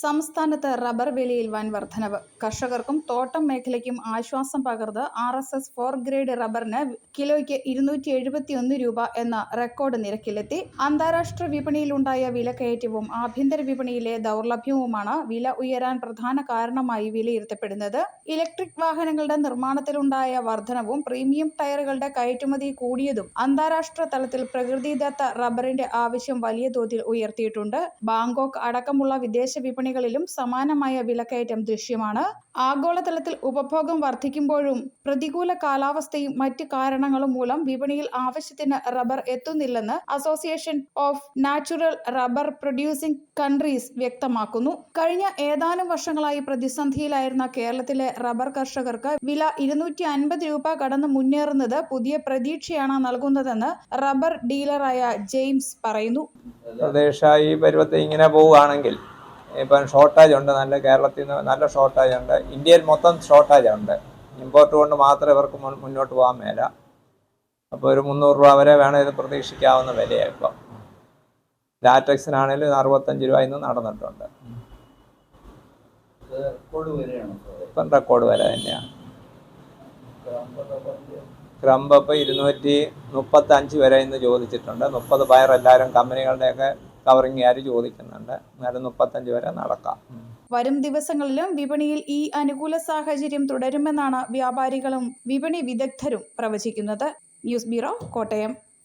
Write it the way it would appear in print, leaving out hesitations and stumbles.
സംസ്ഥാനത്ത് റബ്ബർ വിലയിൽ വൻ വർധനവ്. കർഷകർക്കും തോട്ടം മേഖലയ്ക്കും ആശ്വാസം പകർന്ന് RSS 4 ഗ്രേഡ് റബ്ബറിന് കിലോയ്ക്ക് 271 രൂപ എന്ന റെക്കോർഡ് നിരക്കിലെത്തി. അന്താരാഷ്ട്ര വിപണിയിലുണ്ടായ വിലക്കയറ്റവും ആഭ്യന്തര വിപണിയിലെ ദൗർലഭ്യവുമാണ് വില ഉയരാൻ പ്രധാന കാരണമായി വിലയിരുത്തപ്പെടുന്നത്. ഇലക്ട്രിക് വാഹനങ്ങളുടെ നിർമ്മാണത്തിലുണ്ടായ വർധനവും പ്രീമിയം ടയറുകളുടെ കയറ്റുമതി കൂടിയതും അന്താരാഷ്ട്ര തലത്തിൽ പ്രകൃതിദത്ത റബ്ബറിന്റെ ആവശ്യം വലിയ തോതിൽ ഉയർത്തിയിട്ടുണ്ട്. ബാങ്കോക്ക് അടക്കമുള്ള വിദേശ വിപണികളിലും സമാനമായ വിലക്കയറ്റം ദൃശ്യമാണ്. ആഗോളതലത്തിൽ ഉപഭോഗം വർദ്ധിക്കുമ്പോഴും പ്രതികൂല കാലാവസ്ഥയും മറ്റ് കാരണങ്ങളും മൂലം വിപണിയിൽ ആവശ്യത്തിന് റബ്ബർ എത്തുന്നില്ലെന്ന് association of natural rubber producing countries വ്യക്തമാക്കുന്നു. കഴിഞ്ഞ ഏതാനും വർഷങ്ങളായി പ്രതിസന്ധിയിലായിരുന്ന കേരളത്തിലെ റബ്ബർ കർഷകർക്ക് വില 250 രൂപ കടന്ന് മുന്നേറുന്നത് പുതിയ പ്രതീക്ഷയാണ് നൽകുന്നതെന്ന് റബ്ബർ ഡീലറായ ജെയിംസ് പറയുന്നു. പ്രദേശമായി പരുവത്തിൽ ഇങ്ങനെ പോവുകയാണെങ്കിൽ ഇപ്പം ഷോർട്ടേജ് ഉണ്ട്, നല്ല കേരളത്തിൽ നിന്ന് നല്ല ഷോർട്ടേജ് ഉണ്ട്, ഇന്ത്യയിൽ മൊത്തം ഷോർട്ടേജ് ഉണ്ട്. ഇമ്പോർട്ട് കൊണ്ട് മാത്രമേ ഇവർക്ക് മുന്നോട്ട് പോകാൻ മേല. അപ്പോൾ ഒരു 300 രൂപ വരെ വേണം ഇത് പ്രതീക്ഷിക്കാവുന്ന വിലയാണ്. ഇപ്പം ലാറ്റക്സിനാണെങ്കിലും 65 രൂപ ഇന്ന് നടന്നിട്ടുണ്ട്. ഇപ്പം റെക്കോർഡ് വില തന്നെയാണ്. ക്രംബ് ഇപ്പോൾ 235 വരെ ഇന്ന് ചോദിച്ചിട്ടുണ്ട്. 30 പയർ എല്ലാവരും കമ്പനികളുടെയൊക്കെ കവറിങ്ങുകാർ ചോദിക്കുന്നുണ്ട്. എന്നാലും 35 വരെ നടക്കാം. വരും ദിവസങ്ങളിലും വിപണിയിൽ ഈ അനുകൂല സാഹചര്യം തുടരുമെന്നാണ് വ്യാപാരികളും വിപണി വിദഗ്ധരും പ്രവചിക്കുന്നത്. News bureau, Kottayam.